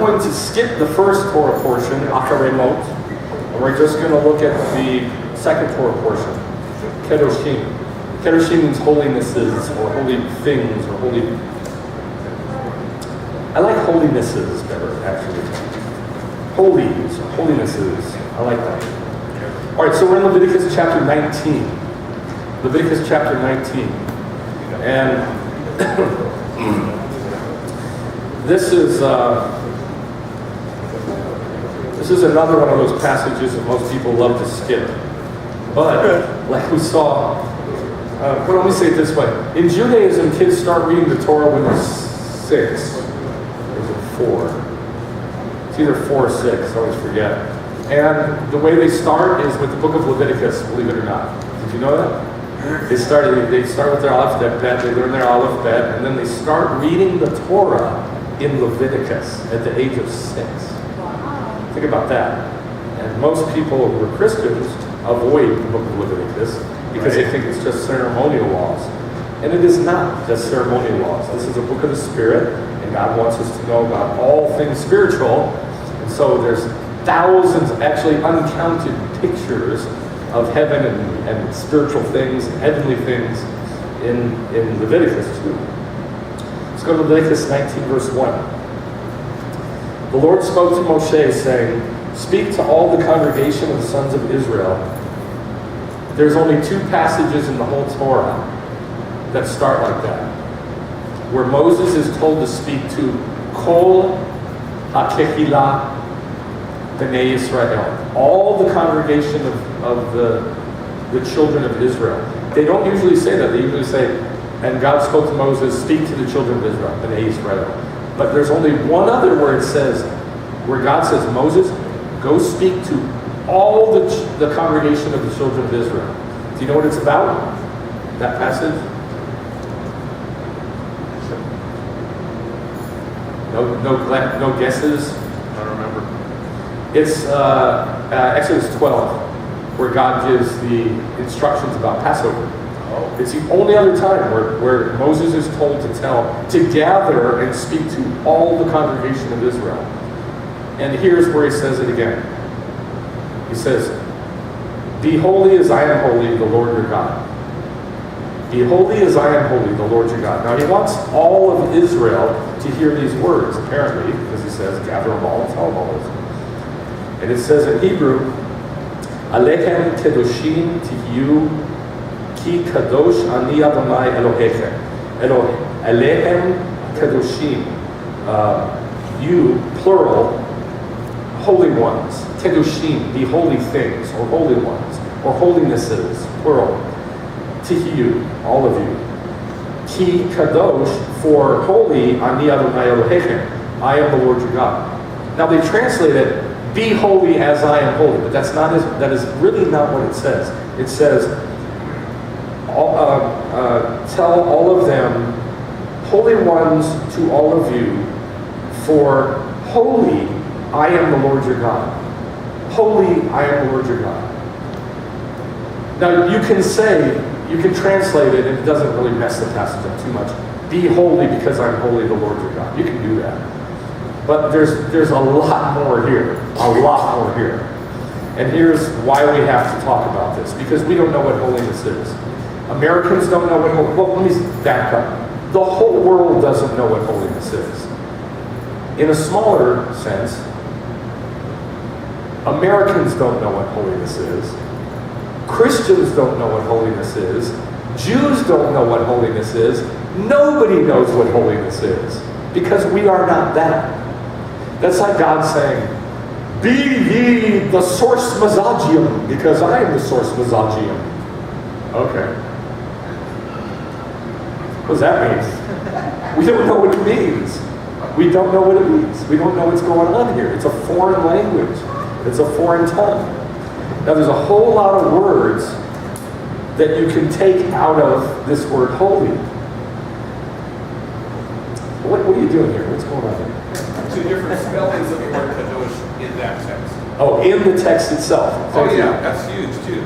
going to skip the first Torah portion, Acharemot, and we're just going to look at the second Torah portion, kedushim. Kedushim means holinesses, or holy things, or holy... I like holinesses better, actually. Holies, or holinesses. I like that. All right, so we're in Leviticus chapter 19. Leviticus chapter 19. And this is another one of those passages that most people love to skip. But, like we saw, but let me say it this way. In Judaism, kids start reading the Torah when they're 6. Or is it 4? It's either 4 or 6, I always forget. And the way they start is with the book of Leviticus, believe it or not. Did you know that? They start with their alphabet, they learn their alphabet, and then they start reading the Torah in Leviticus at the age of 6. Think about that. And most people who are Christians avoid the book of Leviticus because they think it's just ceremonial laws. And it is not just ceremonial laws. This is a book of the Spirit, and God wants us to know about all things spiritual. And so there's thousands, actually uncounted pictures of heaven and spiritual things, and heavenly things in Leviticus too. Let's go to Leviticus 19 verse 1. The Lord spoke to Moshe saying, "Speak to all the congregation of the sons of Israel." There's only 2 passages in the whole Torah that start like that, where Moses is told to speak to Kol HaKehilah B'nai Yisrael, all the congregation of the children of Israel. They don't usually say that. They usually say, and God spoke to Moses, speak to the children of Israel, B'nai Yisrael. But there's only one other where it says, where God says, Moses, go speak to all the congregation of the children of Israel. Do you know what it's about? That passage? No guesses? I don't remember. It's Exodus 12, where God gives the instructions about Passover. Oh. It's the only other time where Moses is told to gather and speak to all the congregation of Israel. And here's where he says it again. He says, "Be holy as I am holy, the Lord your God." Be holy as I am holy, the Lord your God. Now he wants all of Israel to hear these words, apparently, because he says, gather them all and tell them all this. And it says in Hebrew, Alechem kedushim tihiyu ki kadosh ani Adonai Elohechem. Alechem kedushim. You, plural, holy ones. Kedushim, be holy things, or holy ones, or holinesses, plural. Tihiyu, all of you. Ki kadosh, for holy, ani Adonai Elohechem. I am the Lord your God. Now they translate it, be holy as I am holy, but that is really not what it says. It says, tell all of them, holy ones to all of you, for holy I am the Lord your God. Holy I am the Lord your God. Now you can translate it, and it doesn't really mess the passage up too much. Be holy because I'm holy, the Lord your God. You can do that. But there's a lot more here. A lot more here. And here's why we have to talk about this. Because we don't know what holiness is. Americans don't know what holiness is. Well, let me back up. The whole world doesn't know what holiness is. In a smaller sense, Americans don't know what holiness is. Christians don't know what holiness is. Jews don't know what holiness is. Nobody knows what holiness is. Because we are not that. That's like God saying, be ye the source mazagium, because I am the source mazagium. Okay. What does that mean? We don't know what it means. We don't know what it means. We don't know what's going on here. It's a foreign language. It's a foreign tongue. Now there's a whole lot of words that you can take out of this word holy. What are you doing here? What's going on here? 2 different spellings of the word kadosh in that text. Oh, in the text itself. Oh yeah, that's huge too.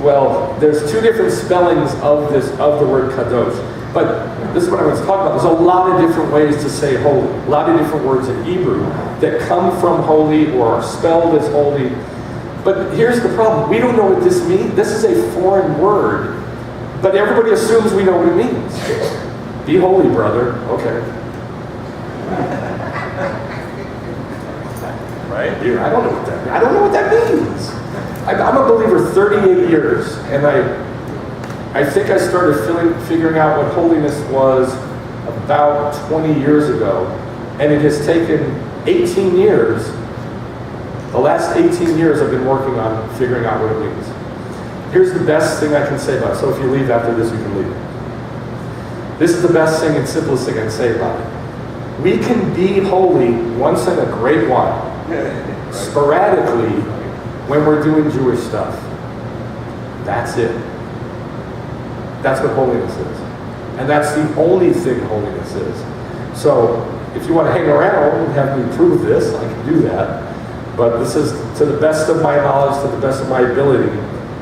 Well, there's 2 different spellings of the word kadosh. But this is what I was talking about. There's a lot of different ways to say holy, a lot of different words in Hebrew that come from holy or are spelled as holy. But here's the problem. We don't know what this means. This is a foreign word, but everybody assumes we know what it means. Be holy, brother. Okay. Right? I don't know what that means. I don't know what that means. I'm a believer 38 years, and I think I started figuring out what holiness was about 20 years ago, and it has taken 18 years. The last 18 years I've been working on figuring out what it means. Here's the best thing I can say about it. So if you leave after this, you can leave. This is the best thing and simplest thing I can say about it. We can be holy once in a great while, sporadically, when we're doing Jewish stuff. That's it. That's what holiness is. And that's the only thing holiness is. So if you want to hang around and have me prove this, I can do that. But this is, to the best of my knowledge, to the best of my ability,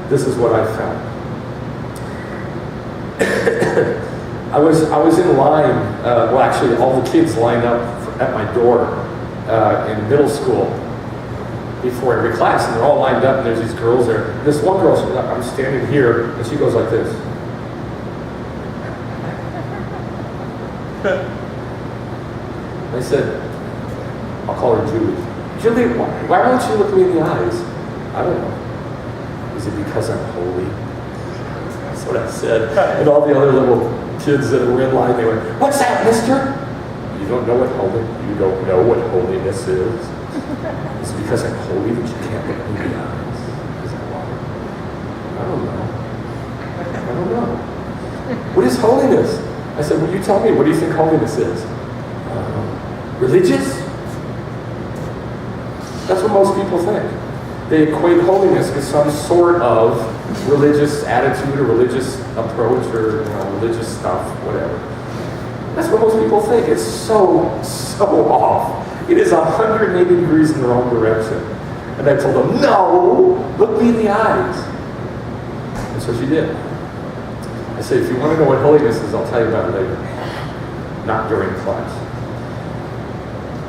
this is what I found. I was in line, well actually all the kids lined up at my door in middle school before every class, and they're all lined up, and there's these girls there. And this one girl, I'm standing here, and she goes like this. I said, I'll call her Julie. Julie, why won't you look me in the eyes? I don't know. Is it because I'm holy? That's what I said. And all the other little kids that were in line, they went, what's that, mister? You don't know what holiness is? Is it because I'm holy that you can't look me in the eyes? Is that why? I don't know. What is holiness? I said, well, you tell me, what do you think holiness is? Religious? That's what most people think. They equate holiness with some sort of religious attitude or religious approach or religious stuff, whatever. That's what most people think. It's so off. It is 180 degrees in the wrong direction. And I told them, no, look me in the eyes. And so she did. I said, if you want to know what holiness is, I'll tell you about it later. Not during class.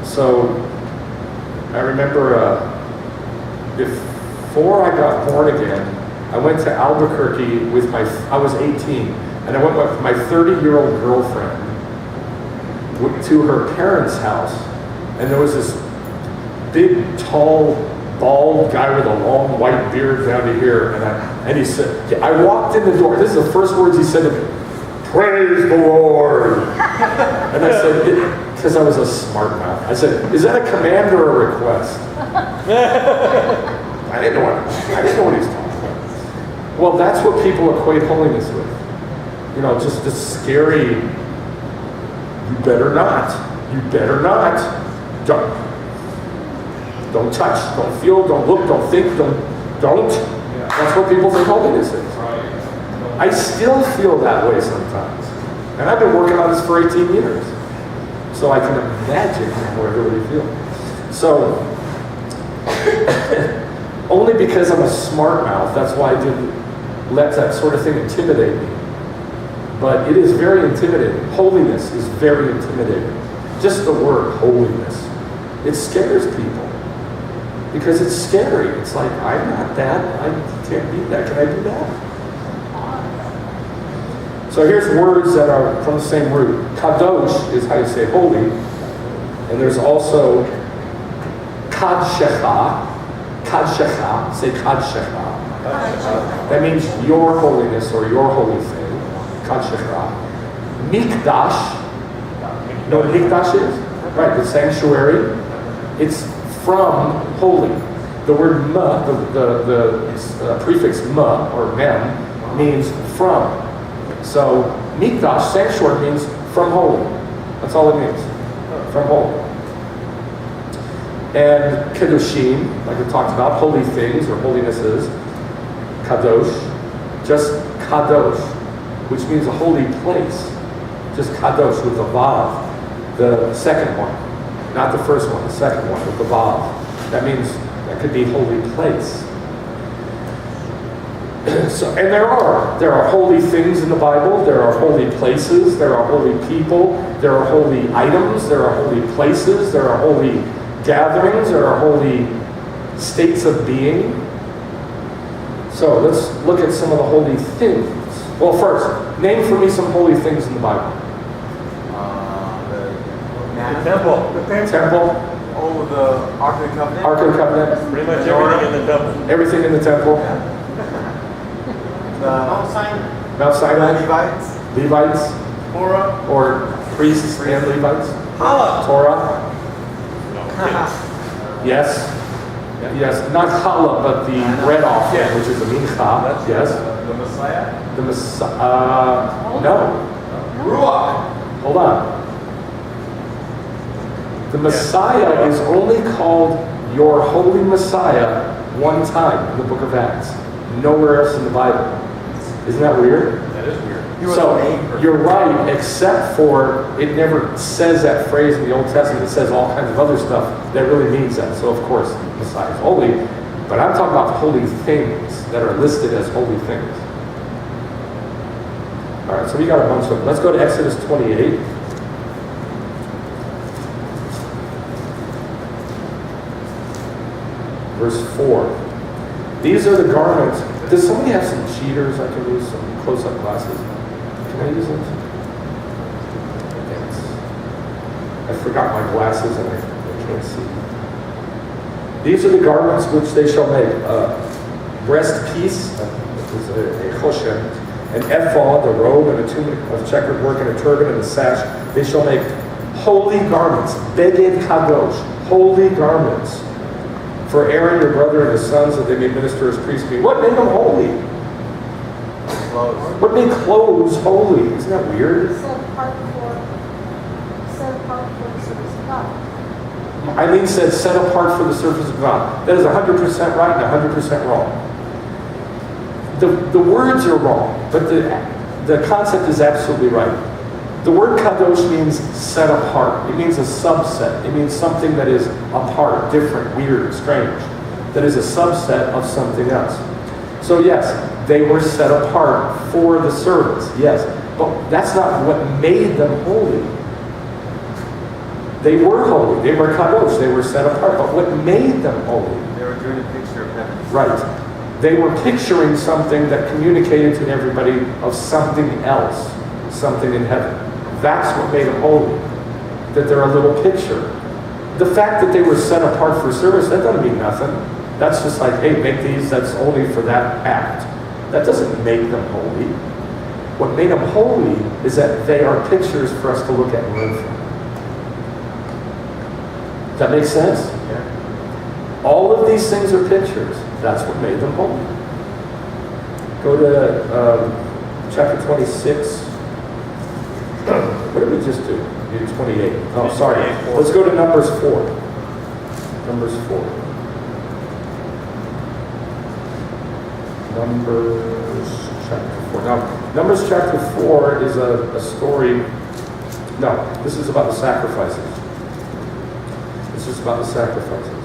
So, I remember before I got born again, I went to Albuquerque with I was 18, and I went with my 30-year-old girlfriend to her parents' house, and there was this big, tall, bald guy with a long white beard down to here, and he said, I walked in the door, this is the first words he said to me, praise the Lord. And I said, because I was a smart mouth, I said, is that a command or a request? I didn't know what he was talking about. Well, that's what people equate holiness with. Just this scary, you better not. Don't touch, don't feel, don't look, don't think, don't. That's what people think holiness is. I still feel that way sometimes. And I've been working on this for 18 years. So I can imagine how everybody feels. So, only because I'm a smart mouth, that's why I didn't let that sort of thing intimidate me. But it is very intimidating. Holiness is very intimidating. Just the word holiness. It scares people. Because it's scary. It's like, I'm not that. I can't be that. Can I do that? So here's words that are from the same root. Kadosh is how you say holy. And there's also kadshecha. Kadshecha. Say kadshecha. That means your holiness or your holy thing. Kadshecha. Mikdash. You know what mikdash is? Right, the sanctuary. It's from holy. The word ma, the prefix ma or mem, means from. So, mikdash, sanctuary, means from holy. That's all it means. From holy. And kedushim, like we talked about, holy things or holinesses. Kadosh, just kadosh, which means a holy place. Just kadosh with a vav. The second one. Not the first one, the second one with the vav. That means that could be holy place. And there are holy things in the Bible. There are holy places. There are holy people. There are holy items. There are holy places. There are holy gatherings. There are holy states of being. So let's look at some of the holy things. Well, first, name for me some holy things in the Bible. The temple. Temple. Oh, the Ark of the Covenant. Ark of the Covenant. Pretty much everything in the temple. Everything in the temple. The Mount Sinai. Mount Sinai. Levites. Levites. Torah. Or priests and Levites. Hala. Torah. Yes. Yes. Not challah, but the bread offering, which is a mincha. Yes. The Messiah. The Messiah. No. Ruach. Hold on. The Messiah is only called your holy Messiah one time in the book of Acts. Nowhere else in the Bible. Isn't that weird? That is weird. So, you're right, except for it never says that phrase in the Old Testament. It says all kinds of other stuff that really means that. So, of course, Messiah is holy. But I'm talking about holy things that are listed as holy things. All right, so we got a bunch of them. Let's go to Exodus 28. Verse 4. These are the garments. Does somebody have some cheaters I can use? Some close-up glasses? Can I use them? Thanks. I forgot my glasses and I can't see. These are the garments which they shall make. Breast piece, a choshen, an ephod, a robe, and a tunic of checkered work, and a turban, and a sash. They shall make holy garments. Beged kadosh. Holy garments. For Aaron, your brother, and his sons, that they may minister as priests. What made them holy? Clothes. What made clothes holy? Isn't that weird? Set apart for the service of God. Eileen said, set apart for the service of God. That is 100% right and 100% wrong. The words are wrong, but the concept is absolutely right. The word kadosh means set apart. It means a subset. It means something that is apart, different, weird, strange. That is a subset of something else. So yes, they were set apart for the service, yes. But that's not what made them holy. They were holy. They were kadosh. They were set apart. But what made them holy? They were doing a picture of heaven. Right. They were picturing something that communicated to everybody of something else, something in heaven. That's what made them holy. That they're a little picture. The fact that they were set apart for service, that doesn't mean nothing. That's just like, hey, make these, that's only for that act. That doesn't make them holy. What made them holy is that they are pictures for us to look at and learn from. Does that make sense? Yeah. All of these things are pictures. That's what made them holy. Go to chapter 26. What did we just do? We did 28. Oh, sorry. Let's go to Numbers 4. Numbers 4. Numbers chapter 4. Now, Numbers chapter 4 is a story. No, this is about the sacrifices. This is about the sacrifices.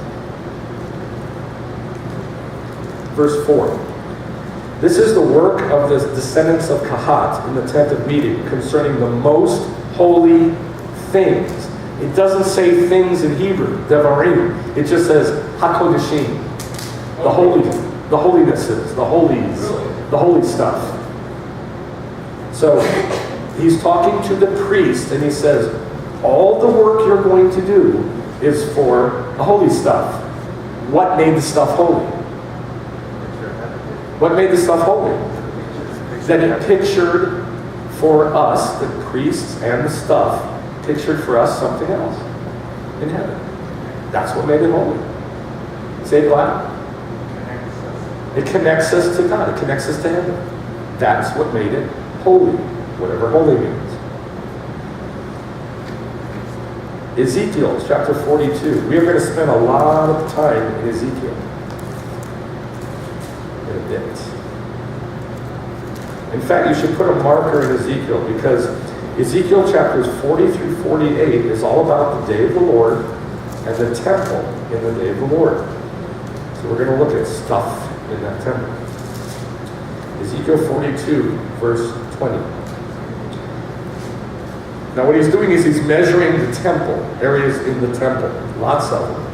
Verse 4. This is the work of the descendants of Kahat in the tent of meeting concerning the most holy things. It doesn't say things in Hebrew, devarim. It just says hakodesh, the holy, the holinesses, the holies, the holy stuff. So he's talking to the priest and he says, all the work you're going to do is for the holy stuff. What made the stuff holy? What made the stuff holy? That it pictured for us, the priests and the stuff, pictured for us something else in heaven. That's what made it holy. Say it loud. It connects us to God. It connects us to heaven. That's what made it holy, whatever holy means. Ezekiel chapter 42. We are going to spend a lot of time in Ezekiel. In a bit. In fact, you should put a marker in Ezekiel because Ezekiel chapters 40 through 48 is all about the day of the Lord and the temple in the day of the Lord. So we're going to look at stuff in that temple. Ezekiel 42, verse 20. Now what he's doing is he's measuring the temple, areas in the temple, lots of them.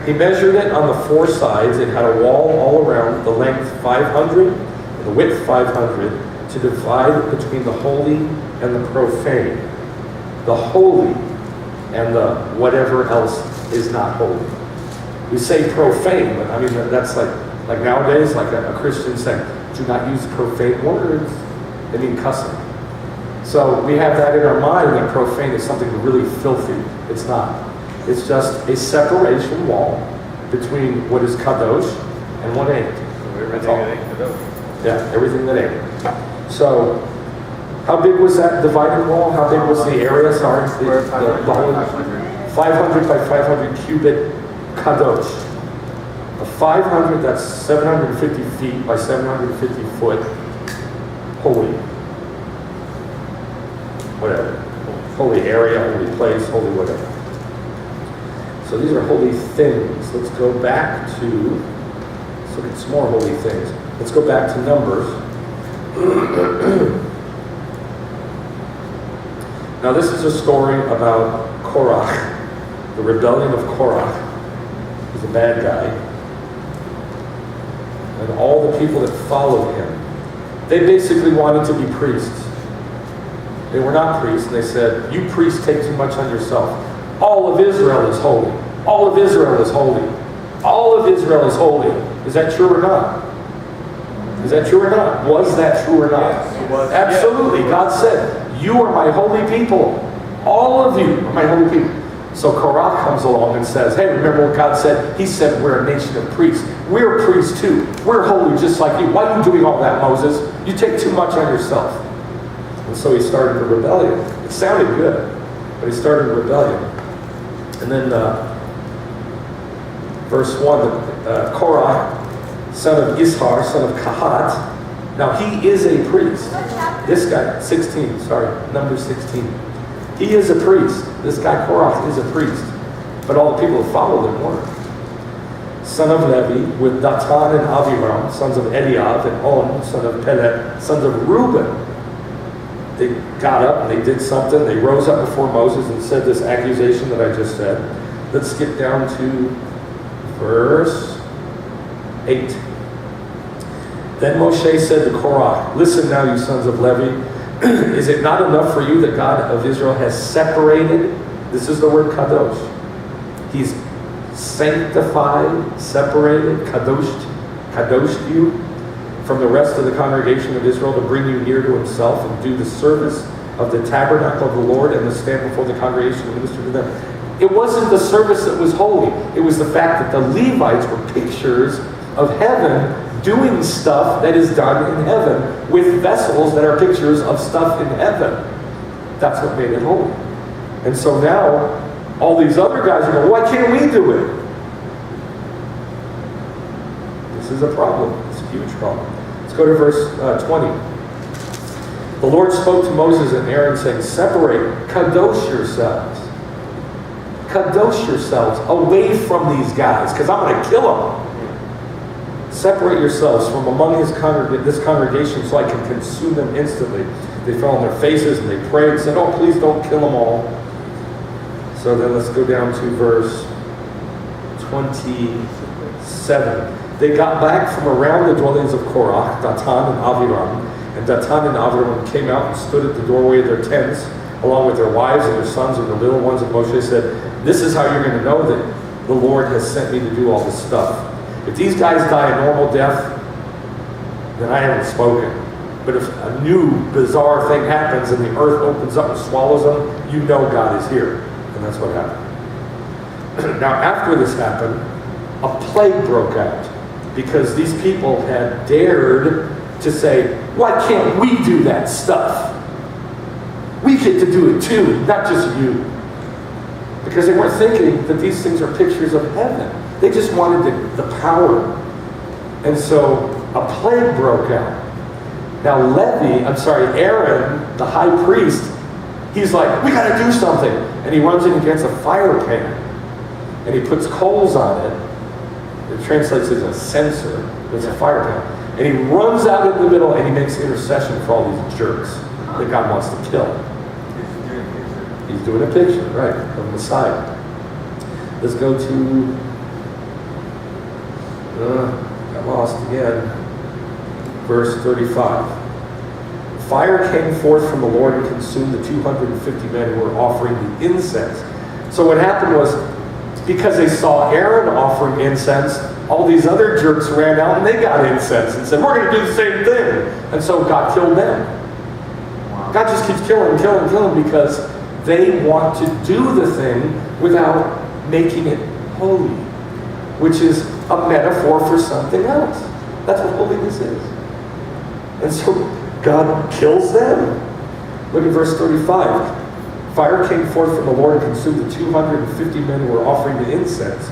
He measured it on the four sides. It had a wall all around, the length 500, the width 500, to divide between the holy and the profane. The holy and the whatever else is not holy. We say profane, but I mean, that's like nowadays, like a Christian saying, do not use profane words. They mean cussing. So we have that in our mind that profane is something really filthy. It's not. It's just a separation wall between what is kadosh and what ain't. So everything that ain't kadosh. Yeah, everything that ain't. So, how big was that dividing wall? How big was the area? Sorry, the whole 500 by 500 cubit kadosh. A 500, that's 750 feet by 750 foot. Holy. Whatever. Holy area, holy place, holy whatever. So these are holy things. Let's go back to, let's look at some more holy things. Let's go back to Numbers. Now this is a story about Korach, the rebellion of Korach. He's a bad guy. And all the people that followed him, they basically wanted to be priests. They were not priests, and they said, you priests take too much on yourself. All of Israel is holy. All of Israel is holy. All of Israel is holy. Is that true or not? Is that true or not? Was that true or not? Yes, it was. Absolutely. God said, you are my holy people. All of you are my holy people. So Korach comes along and says, hey, remember what God said? He said we're a nation of priests. We're priests too. We're holy just like you. Why are you doing all that, Moses? You take too much on yourself. And so he started a rebellion. It sounded good, but he started a rebellion. And then verse 1, Korah, son of Ishar, son of Kahat. Now he is a priest. This guy, 16, sorry, number 16. He is a priest. This guy Korah is a priest. But all the people that followed him weren't. Son of Levi, with Datan and Aviram, sons of Eliav, and On, son of Pelet, sons of Reuben. They got up and they did something. They rose up before Moses and said this accusation that I just said. Let's skip down to verse 8. Then Moshe said to Korah, listen now, you sons of Levi. Is it not enough for you that God of Israel has separated? This is the word kadosh. He's sanctified, separated, kadoshed you from the rest of the congregation of Israel to bring you near to himself and do the service of the tabernacle of the Lord and to stand before the congregation and minister to them. It wasn't the service that was holy. It was the fact that the Levites were pictures of heaven doing stuff that is done in heaven with vessels that are pictures of stuff in heaven. That's what made it holy. And so now all these other guys are going, why can't we do it? This is a problem. It's a huge problem. Let's go to verse 20. The Lord spoke to Moses and Aaron saying, separate, kadosh yourselves. Kadosh yourselves away from these guys because I'm going to kill them. Separate yourselves from among this congregation so I can consume them instantly. They fell on their faces and they prayed and said, oh, please don't kill them all. So then let's go down to verse 27. They got back from around the dwellings of Korah, Datan and Aviram. And Datan and Aviram came out and stood at the doorway of their tents, along with their wives and their sons and their little ones. And Moshe said, this is how you're going to know that the Lord has sent me to do all this stuff. If these guys die a normal death, then I haven't spoken. But if a new bizarre thing happens and the earth opens up and swallows them, you know God is here. And that's what happened. Now after this happened, a plague broke out because these people had dared to say, why can't we do that stuff? We get to do it too, not just you. Because they weren't thinking that these things are pictures of heaven. They just wanted the power. And so a plague broke out. Now Aaron, the high priest, he's like, we got to do something. And he runs in and gets a fire pan. And he puts coals on it. It translates as a censer. It's a fire pan. And he runs out in the middle and he makes intercession for all these jerks that God wants to kill. He's doing a picture, right, of Messiah. Let's go to, got lost again, verse 35. Fire came forth from the Lord and consumed the 250 men who were offering the incense. So what happened was, because they saw Aaron offering incense, all these other jerks ran out and they got incense and said, we're going to do the same thing. And so God killed them. God just keeps killing because they want to do the thing without making it holy, which is a metaphor for something else. That's what holiness is. And so God kills them. Look at verse 35. Fire came forth from the Lord and consumed the 250 men who were offering the incense.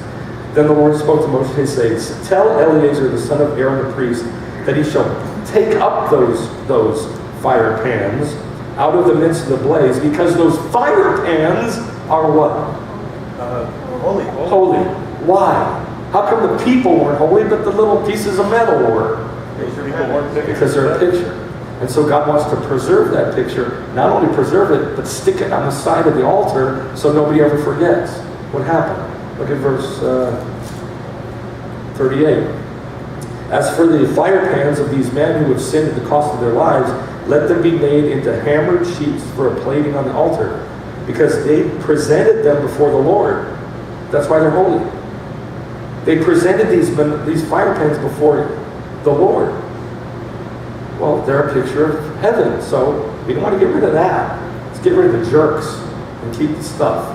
Then the Lord spoke to Moshe, saying, tell Eleazar, the son of Aaron the priest, that he shall take up those fire pans out of the midst of the blaze, because those fire pans are what? Holy. Holy. Why? How come the people weren't holy, but the little pieces of metal were? Because they're a picture. And so God wants to preserve that picture, not only preserve it, but stick it on the side of the altar so nobody ever forgets what happened. Look at verse 38. As for the fire pans of these men who have sinned at the cost of their lives, let them be made into hammered sheets for a plating on the altar, because they presented them before the Lord. That's why they're holy. They presented these fire pans before the Lord. Well, they're a picture of heaven, so we don't want to get rid of that. Let's get rid of the jerks and keep the stuff,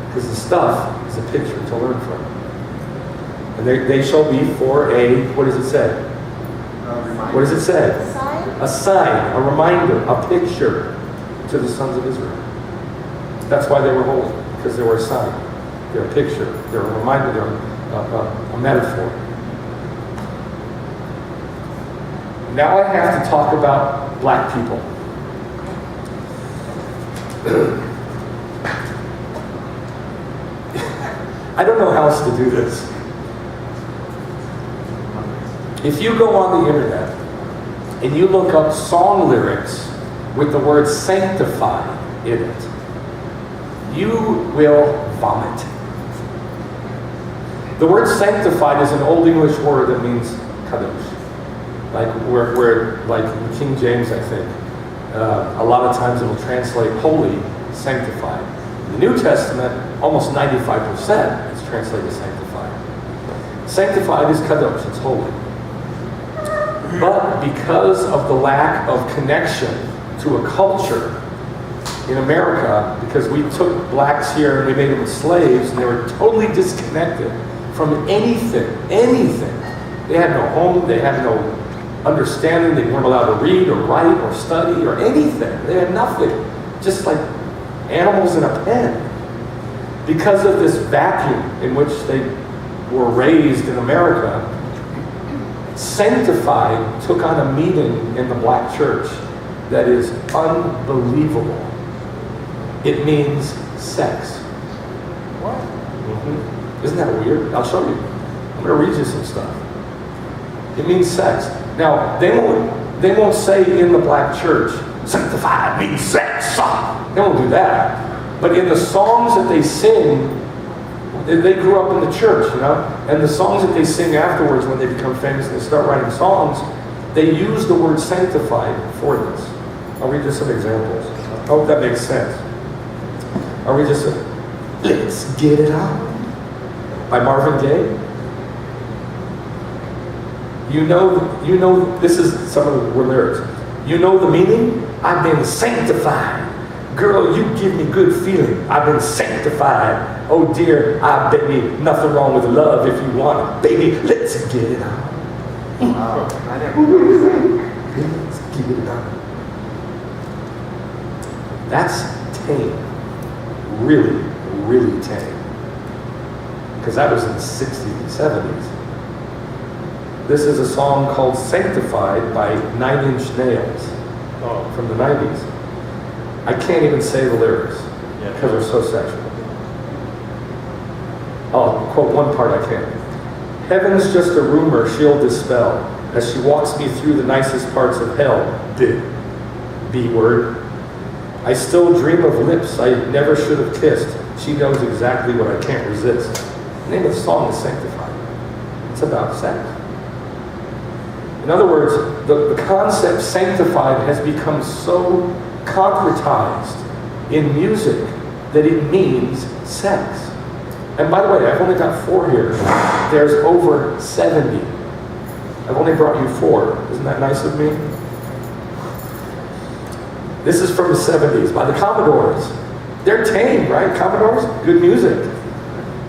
because the stuff is a picture to learn from. And they shall be for a, what does it say? What does it say? A sign, a reminder, a picture to the sons of Israel. That's why they were holy, because they were a sign. They're a picture. They're a reminder. They're a metaphor. Now I have to talk about black people. I don't know how else to do this. If you go on the internet and you look up song lyrics with the word sanctified in it, you will vomit. The word sanctified is an Old English word that means kadosh. Like like in King James, I think, a lot of times it will translate holy, sanctified. In the New Testament, almost 95% is translated sanctified. Sanctified is kadosh, it's holy. But because of the lack of connection to a culture in America, because we took blacks here and we made them slaves, and they were totally disconnected from anything. They had no home, they had no understanding, they weren't allowed to read or write or study or anything. They had nothing, just like animals in a pen. Because of this vacuum in which they were raised in America, sanctified took on a meaning in the black church that is unbelievable. It means sex. What? Mm-hmm. Isn't that weird? I'll show you. I'm going to read you some stuff. It means sex. Now, they won't say in the black church, sanctified means sex. They won't do that. But in the songs that they sing, they grew up in the church, you know? And the songs that they sing afterwards when they become famous and they start writing songs, they use the word sanctified for this. I'll read you some examples. I hope that makes sense. I'll read you some. Let's Get It On by Marvin Gaye. You know, this is some of the lyrics. You know the meaning? I've been sanctified. Girl, you give me good feeling. I've been sanctified. Oh dear, I bet me nothing wrong with love if you want it. Baby, let's get it on. Wow, I never noticed that. Let's get it on. That's tame. Really, really tame. Because that was in the 60s and 70s. This is a song called Sanctified by 9 Inch Nails from the 90s. I can't even say the lyrics because they're so sexual. I'll quote one part I can. Heaven's just a rumor she'll dispel as she walks me through the nicest parts of hell. B word. I still dream of lips I never should have kissed. She knows exactly what I can't resist. The name of the song is Sanctified. It's about sex. In other words, the concept sanctified has become so concretized in music that it means sex. And by the way, I've only got 4 here. There's over 70. I've only brought you 4. Isn't that nice of me? This is from the 70s by the Commodores. They're tame, right? Commodores? Good music.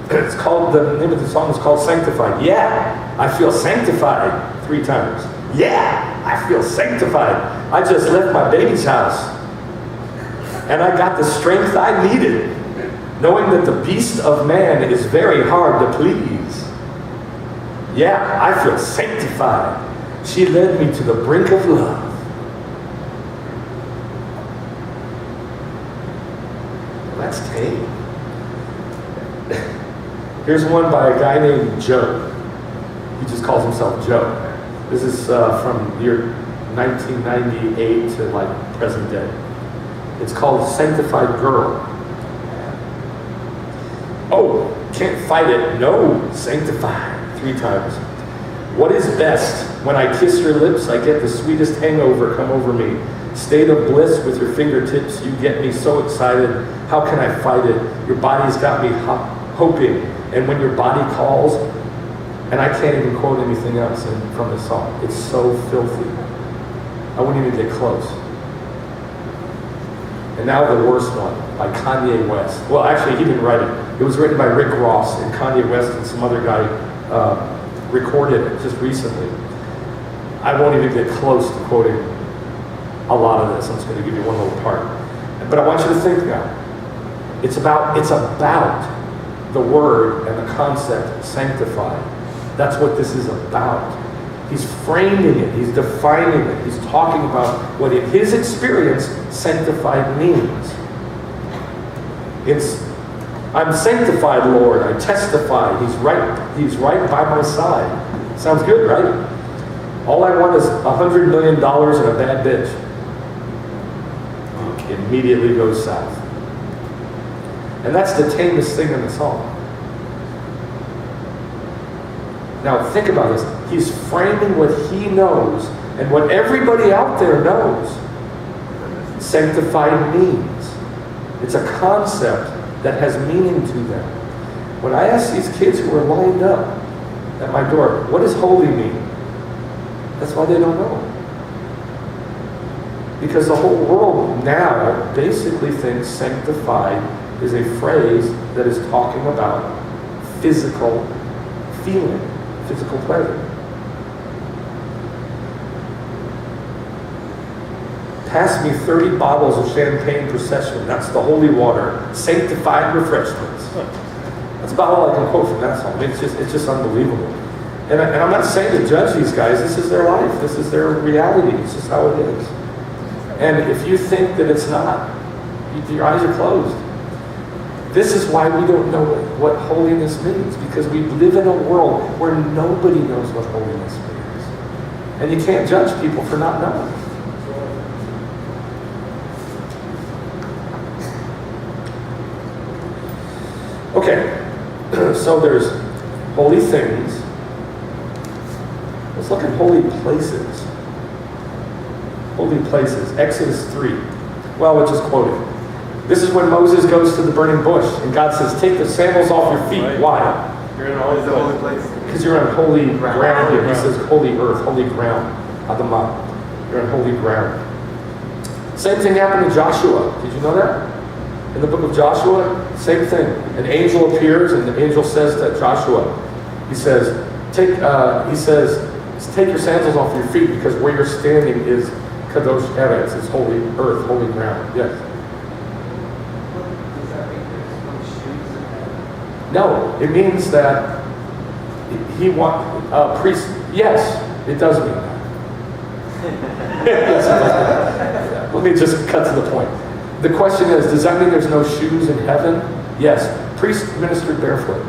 It's called, the name of the song is called Sanctified. Yeah, I feel sanctified 3 times. Yeah, I feel sanctified. I just left my baby's house. And I got the strength I needed, knowing that the beast of man is very hard to please. Yeah, I feel sanctified. She led me to the brink of love. That's tame. Here's one by a guy named Joe. He just calls himself Joe. This is from year 1998 to like present day. It's called Sanctified Girl. Oh, can't fight it. No, sanctified 3 times. What is best? When I kiss your lips, I get the sweetest hangover come over me. State of bliss with your fingertips, you get me so excited. How can I fight it? Your body's got me hoping. And when your body calls, and I can't even quote anything else from the song. It's so filthy. I wouldn't even get close. And now the worst one, by Kanye West. Well, actually, he didn't write it. It was written by Rick Ross, and Kanye West and some other guy recorded it just recently. I won't even get close to quoting a lot of this. I'm just going to give you one little part. But I want you to think now. It's about the word and the concept sanctified. That's what this is about. He's framing it, he's defining it, he's talking about what in his experience sanctified means. It's, I'm sanctified, Lord, I testify, he's right by my side. Sounds good, right? All I want is $100 million and a bad bitch. Immediately goes south. And that's the tamest thing in the song. Now think about this. He's framing what he knows and what everybody out there knows sanctified means. It's a concept that has meaning to them. When I ask these kids who are lined up at my door, what does holy mean? That's why they don't know. Because the whole world now basically thinks sanctified is a phrase that is talking about physical feeling, physical pleasure. Pass me 30 bottles of champagne procession. That's the holy water. Sanctified refreshments. That's about all I can quote from that song. It's just unbelievable. And I'm not saying to judge these guys. This is their life. This is their reality. It's just how it is. And if you think that it's not, your eyes are closed. This is why we don't know what holiness means, because we live in a world where nobody knows what holiness means. And you can't judge people for not knowing. Okay, so there's holy things. Let's look at holy places. Holy places, Exodus 3. Well, we'll just quote it. This is when Moses goes to the burning bush, and God says, take the sandals off your feet. Right. Why? You're in a holy place. Because you're on holy ground here. He says holy earth, holy ground. Adamah. You're on holy ground. Same thing happened to Joshua. Did you know that? In the book of Joshua, same thing. An angel appears, and the angel says to Joshua, he says, take your sandals off your feet, because where you're standing is kadosh eretz, it's holy earth, holy ground. Yes. Does that mean there's no shoes in heaven? No, it means that he wants priest. Yes, it does mean that. Yes, it does mean that. Let me just cut to the point. The question is, does that mean there's no shoes in heaven? Yes. Priests ministered barefoot.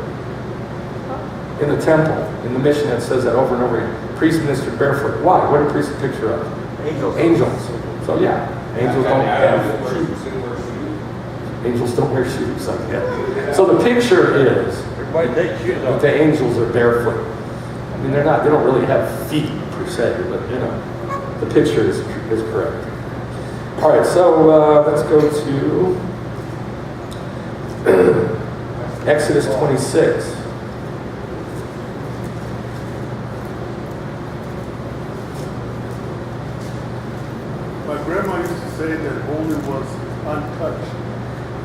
in the temple, in the mission that says that over and over again. Priest ministered barefoot. Why? What are priests a picture of? Angels. Angels. So yeah, angels don't have shoes. Didn't wear shoes. Angels don't wear shoes. Okay. So the picture is Everybody takes shoes that off. the angels are barefoot. I mean, they don't really have feet per se, but you know, the picture is correct. All right, so let's go to Exodus 26. My grandma used to say that holy was untouched.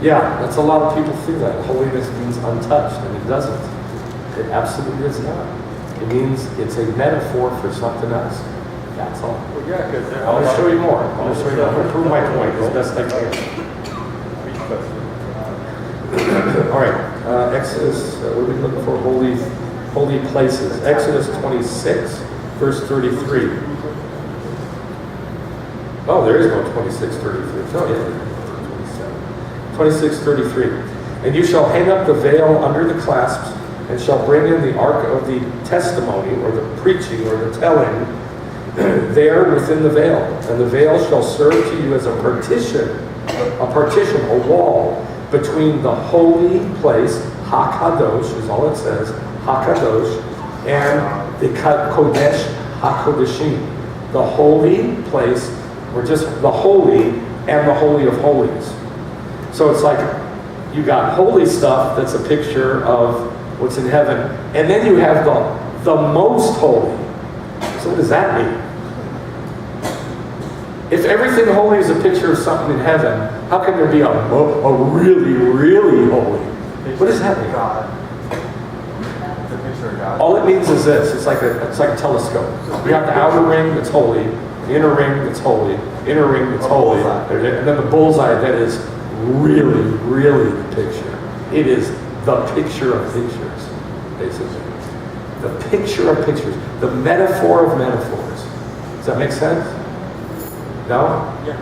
Yeah, that's a lot of people see that. Holiness means untouched, and it doesn't. It absolutely is not. It means it's a metaphor for something else. That's all. Well, yeah, because I want to show you more. I want to show you more. I'm going to prove my point as best I can. All right, Exodus, what are we looking for? Holy places. Exodus 26, verse 33. Oh, there is no 26, 33. No, yeah. 27. 26, 33. And you shall hang up the veil under the clasps, and shall bring in the ark of the testimony, or the preaching, or the telling, there within the veil. And the veil shall serve to you as a partition, a wall, between the holy place, ha-kadosh, is all it says, ha-kadosh, and the kodesh, ha-kodeshim. The holy place, or just the holy, and the holy of holies. So it's like, you got holy stuff that's a picture of what's in heaven, and then you have the most holy. So what does that mean? If everything holy is a picture of something in heaven, how can there be a really, really holy? What does that mean? God. It's a picture of God. All it means is this: it's like a telescope. You have the outer ring that's holy, the inner ring that's holy, inner ring that's holy, and then the bullseye that is really, really the picture. It is the picture of pictures, basically. The picture of pictures, the metaphor of metaphors. Does that make sense? No? Yeah.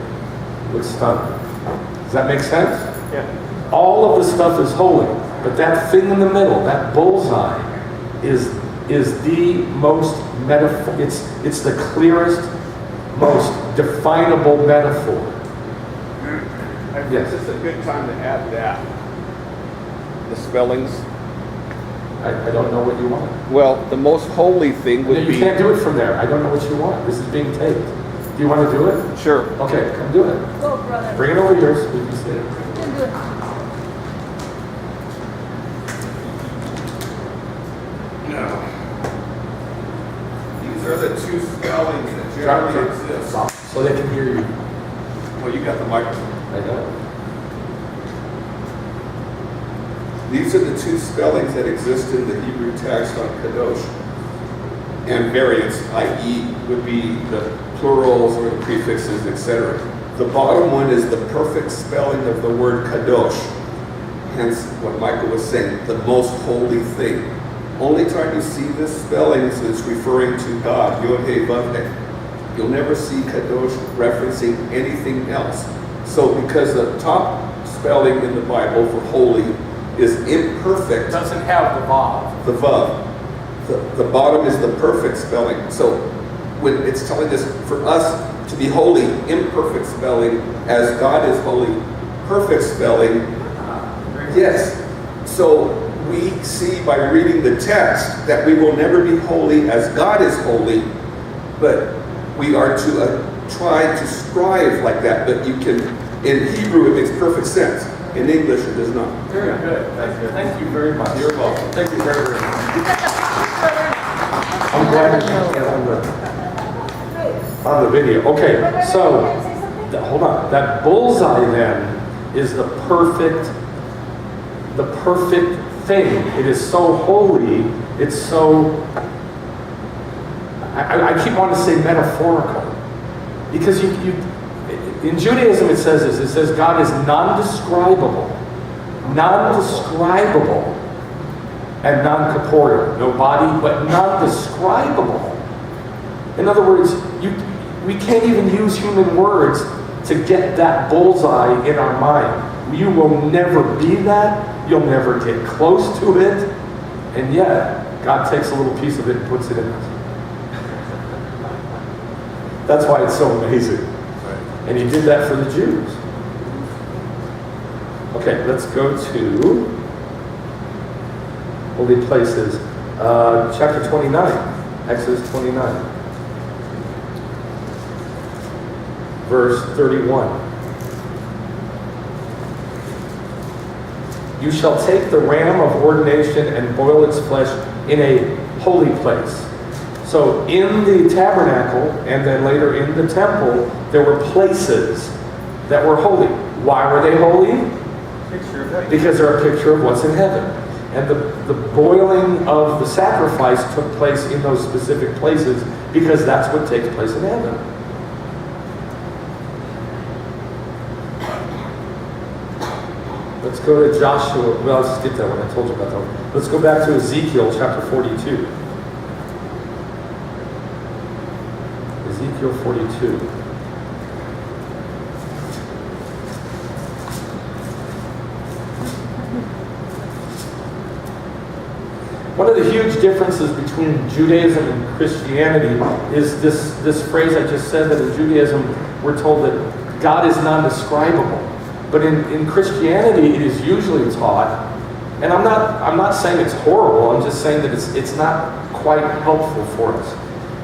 Looks stunned. Does that make sense? Yeah. All of the stuff is holy, but that thing in the middle, that bullseye, is the most metaphor. It's the clearest, most definable metaphor. I think Yes. this is a good time to add that. The spellings. I don't know what you want. Well, the most holy thing No, would you be. can't do it from there. I don't know what you want. This is being taped. Do you want to do it? Sure. Okay, come do it. Go, brother. Bring it over here so we can see it. You can do it. No. These are the two spellings that Drop generally it. exist. So they can hear you. Well, you got the microphone. I know. These are the two spellings that exist in the Hebrew text on kadosh. And variants, i.e., would be the plurals or the prefixes, etc. The bottom one is the perfect spelling of the word kadosh. Hence, what Michael was saying, the most holy thing. Only time you see this spelling is referring to God, Yod-Heh, Vav-Heh. You'll never see kadosh referencing anything else. So, because the top spelling in the Bible for holy is imperfect, Doesn't have the vav. the vav. The bottom is the perfect spelling. So when it's telling us for us to be holy, imperfect spelling, as God is holy, perfect spelling, yes. So we see by reading the text that we will never be holy as God is holy, but we are to try to strive like that. But you can, in Hebrew, it makes perfect sense. In English, it does not. Very good. Thank you very much. You're welcome. Thank you very, very much. I'm glad you get on the video. Okay, so hold on. That bullseye then is the perfect thing. It is so holy. It's so. I keep wanting to say metaphorical, because you in Judaism it says this. It says God is non-describable, and non-corporeal. No body, but non-describable. In other words, we can't even use human words to get that bullseye in our mind. You will never be that. You'll never get close to it. And yet, God takes a little piece of it and puts it in us. That's why it's so amazing. And he did that for the Jews. Okay, let's go to holy places. Chapter 29, Exodus 29. Verse 31. You shall take the ram of ordination and boil its flesh in a holy place. So in the tabernacle and then later in the temple, there were places that were holy. Why were they holy? Picture of heaven. Because they're a picture of what's in heaven. And the boiling of the sacrifice took place in those specific places because that's what takes place in heaven. Let's go to Joshua. Well, let's just get that one. I told you about that one. Let's go back to Ezekiel chapter 42. Ezekiel 42. One of the huge differences between Judaism and Christianity is this phrase I just said, that in Judaism we're told that God is non-describable. But in Christianity it is usually taught, and I'm not saying it's horrible, I'm just saying that it's not quite helpful for us.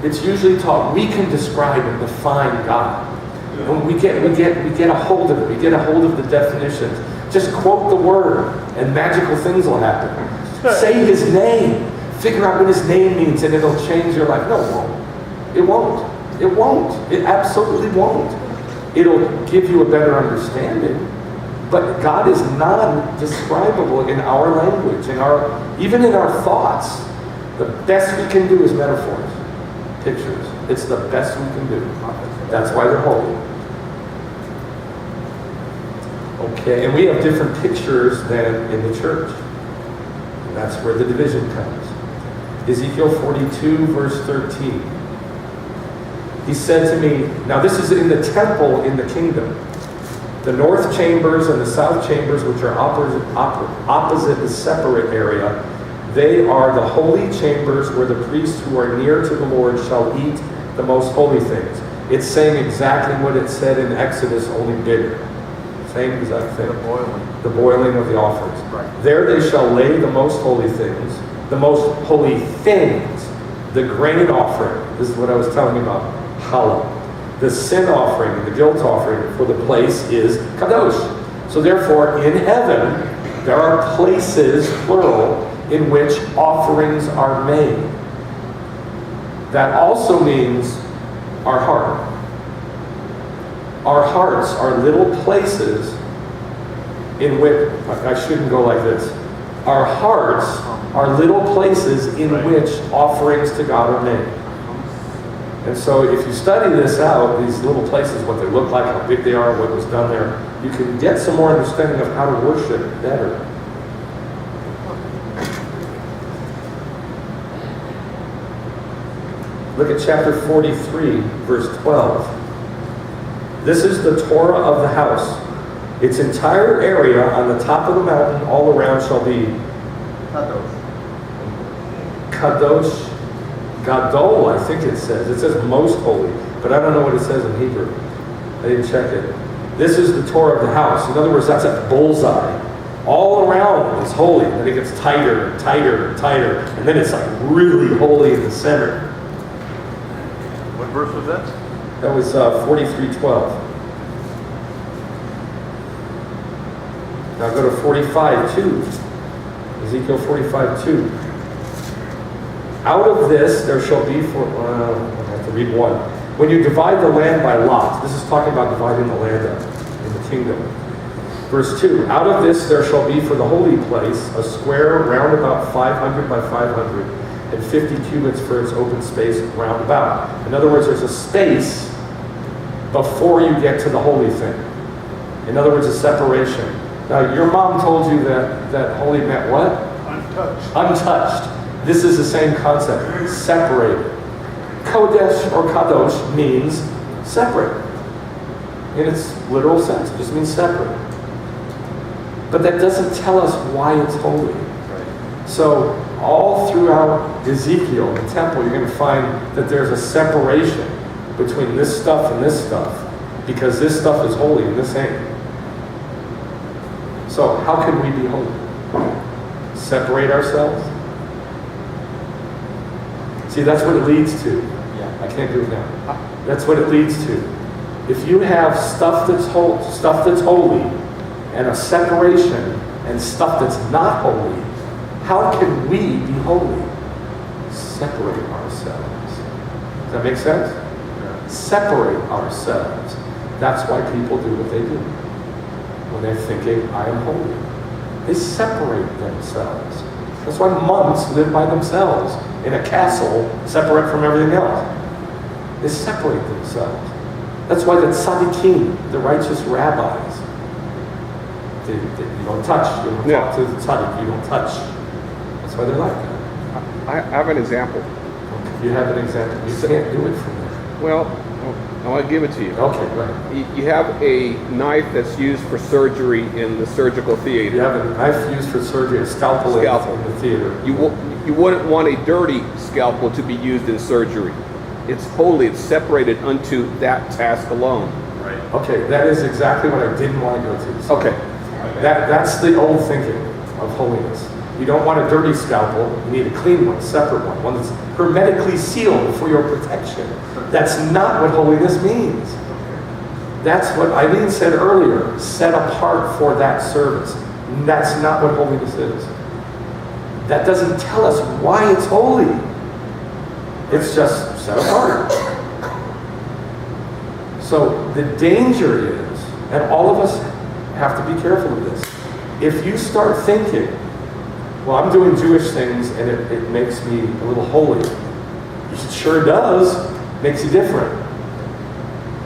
It's usually taught we can describe and define God. And we get a hold of it, we get a hold of the definitions. Just quote the word and magical things will happen. Say his name. Figure out what his name means and it'll change your life. No, it won't. It won't. It won't. It absolutely won't. It'll give you a better understanding. But God is non-describable in our language, even in our thoughts. The best we can do is metaphors, pictures. It's the best we can do. That's why they're holy. Okay, and we have different pictures than in the church. And that's where the division comes. Ezekiel 42, verse 13. He said to me, now this is in the temple in the kingdom. The north chambers and the south chambers, which are opposite the separate area, they are the holy chambers where the priests who are near to the Lord shall eat the most holy things. It's saying exactly what it said in Exodus, only bigger. Same exact thing. The boiling of the offerings. Right. There they shall lay the most holy things, the grain offering. This is what I was telling you about, challah. The sin offering, the guilt offering for the place is kadosh. So therefore, in heaven, there are places, plural, in which offerings are made. That also means our heart. Our hearts are little places in which, I shouldn't go like this. Our hearts are little places in which offerings to God are made. And so if you study this out, these little places, what they look like, how big they are, what was done there, you can get some more understanding of how to worship better. Look at chapter 43, verse 12. This is the Torah of the house. Its entire area on the top of the mountain all around shall be kadosh. Gadol, I think it says. It says most holy, but I don't know what it says in Hebrew. I didn't check it. This is the Torah of the house. In other words, that's a bullseye. All around is holy, and then it gets tighter and tighter and tighter, and then it's like really holy in the center. What verse was that? That was 43:12. Now go to 45:2. Ezekiel 45:2. Out of this there shall be I have to read one. When you divide the land by lots, this is talking about dividing the land up in the kingdom. Verse 2, out of this there shall be for the holy place a square round about 500 by 500, and 50 cubits for its open space round about. In other words, there's a space before you get to the holy thing. In other words, a separation. Now, your mom told you that holy meant what? Untouched. Untouched. This is the same concept, separated. Kodesh or kadosh means separate. In its literal sense, it just means separate. But that doesn't tell us why it's holy. So all throughout Ezekiel, the temple, you're going to find that there's a separation between this stuff and this stuff, because this stuff is holy and this ain't. So how can we be holy? Separate ourselves? See, that's what it leads to. Yeah. I can't do it now. That's what it leads to. If you have stuff that's holy, and a separation, and stuff that's not holy, how can we be holy? Separate ourselves. Does that make sense? Separate ourselves. That's why people do what they do. When they're thinking, I am holy. They separate themselves. That's why monks live by themselves in a castle, separate from everything else. They separate themselves. That's why the tzaddikim, the righteous rabbis, you don't touch. You don't talk to the tzaddik. You don't touch. That's why they're like that. I have an example. You have an example. You can't do it from there. Well, I want to give it to you. Okay, go ahead. You have a knife that's used for surgery in the surgical theater. You have a knife used for surgery, a scalpel. In the theater. You wouldn't want a dirty scalpel to be used in surgery. It's holy. It's separated unto that task alone. Right. Okay, that is exactly what I didn't want to go to. So Okay. That's the old thinking of holiness. You don't want a dirty scalpel. You need a clean one, separate one that's hermetically sealed for your protection. That's not what holiness means. That's what Eileen said earlier, set apart for that service. That's not what holiness is. That doesn't tell us why it's holy. It's just set apart. So the danger is, and all of us have to be careful of this, if you start thinking, well, I'm doing Jewish things and it makes me a little holy. It sure does. Makes you different.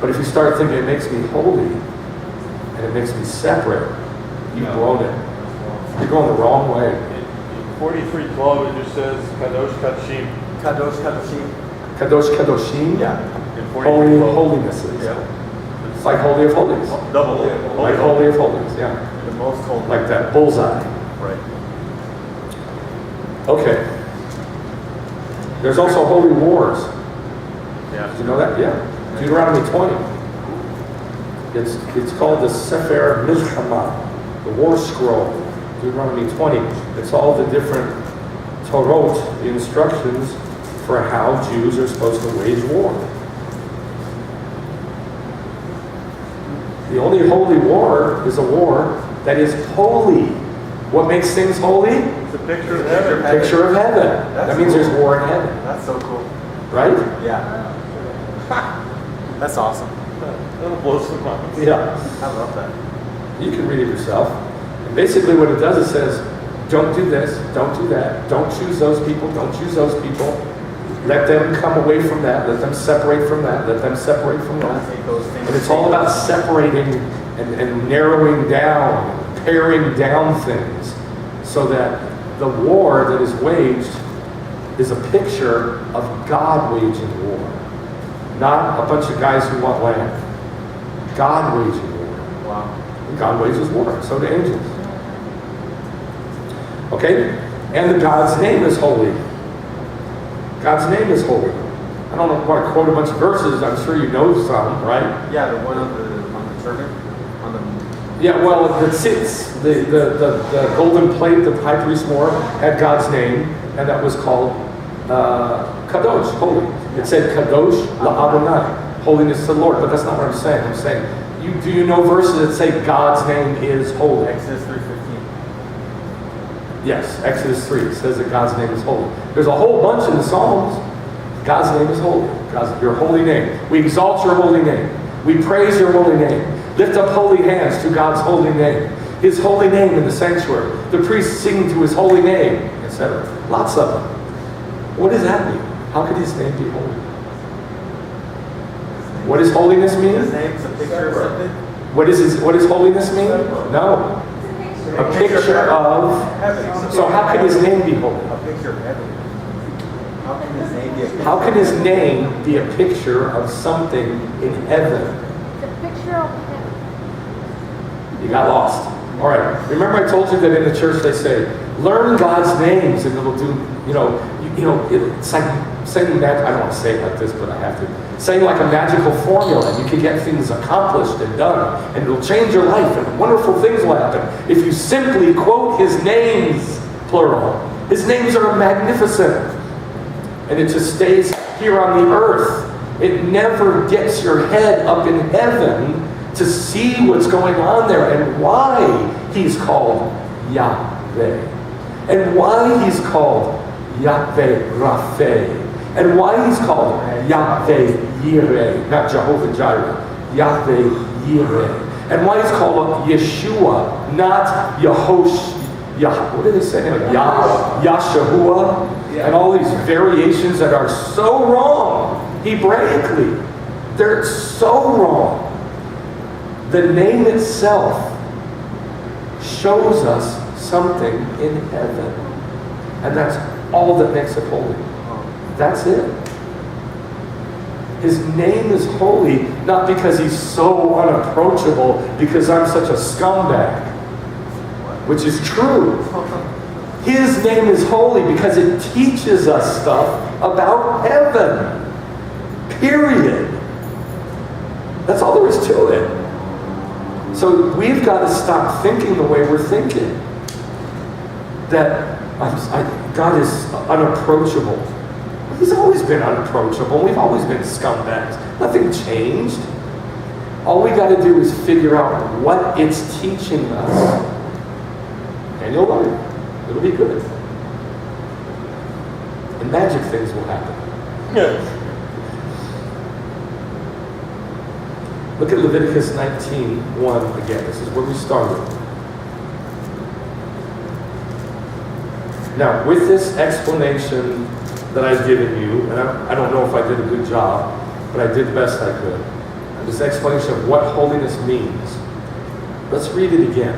But if you start thinking it makes me holy and it makes me separate, you've blown it. You're going the wrong way. In 43:12 it just says kadosh kedushim. Kadosh, kadoshim. Kadosh kedoshim, In holy 43:12. holinesses. Yeah. It's like holy of holies. Double holy. Like holy of holies, yeah. The most holy. Like that bullseye. Right. Okay. There's also holy wars. Yeah. Did you know that? Yeah. Deuteronomy 20. It's called the Sefer Milchama, the War Scroll. Deuteronomy 20. It's all the different torot, the instructions for how Jews are supposed to wage war. The only holy war is a war that is holy. What makes things holy? It's a picture of heaven. Picture of heaven. That means there's war in heaven, That's so cool. right? Yeah. That's awesome. That'll blow some minds. Yeah. I love that. You can read it yourself. And basically what it does, it says, don't do this, don't do that, don't choose those people, don't choose those people. Let them come away from that, let them separate from that, let them separate from Don't that. take those things. And it's all about separating and narrowing down, paring down things, so that the war that is waged is a picture of God waging war. Not a bunch of guys who want land. God waging war. Wow. God wages war, so do angels. Okay? And God's name is holy. God's name is holy. I don't know want to quote a bunch of verses, I'm sure you know some, right? Yeah, the one on the turban, on the. Yeah, well, the tzitz, the golden plate that the high priest wore had God's name, and that was called kadosh, holy. It said kadosh la'adonai, holiness to the Lord, but that's not what I'm saying. I'm saying, do you know verses that say God's name is holy? Exodus 3:15. Yes, Exodus 3 says that God's name is holy. There's a whole bunch in the Psalms. God's name is holy. Your holy name. We exalt your holy name. We praise your holy name. Lift up holy hands to God's holy name. His holy name in the sanctuary. The priests sing to his holy name, etc. Lots of them. What does that mean? How could his name be holy? What does holiness mean? His name's a picture of something. What does holiness mean? No. A picture of. Heaven. So how can his name be holy? A picture of heaven. How can his name be a picture? How can his name be a picture of something in heaven? The picture of heaven. You got lost. All right. Remember I told you that in the church they say, learn God's names and it'll do, it's like saying that, I don't want to say it like this, but I have to. Saying like a magical formula. You can get things accomplished and done, and it'll change your life, and wonderful things will happen. If you simply quote his names, plural. His names are magnificent. And it just stays here on the earth. It never gets your head up in heaven to see what's going on there and why he's called Yahweh. And why he's called Yahweh Rapha. And why he's called Yahweh Yireh. Not Jehovah Jireh. Yahweh Yireh. And why he's called Yeshua, not Yehosh. What did they say? Yahshua. And all these variations that are so wrong, Hebraically. They're so wrong. The name itself shows us something in heaven. And that's all that makes it holy. That's it. His name is holy, not because he's so unapproachable, because I'm such a scumbag, which is true. His name is holy because it teaches us stuff about heaven. Period. That's all there is to it. So we've got to stop thinking the way we're thinking. That God is unapproachable. He's always been unapproachable. We've always been scumbags. Nothing changed. All we got to do is figure out what it's teaching us. And you'll learn. It'll be good. And magic things will happen. Look at Leviticus 19:1 again. This is where we started. Now, with this explanation that I've given you, and I don't know if I did a good job, but I did the best I could. This explanation of what holiness means. Let's read it again.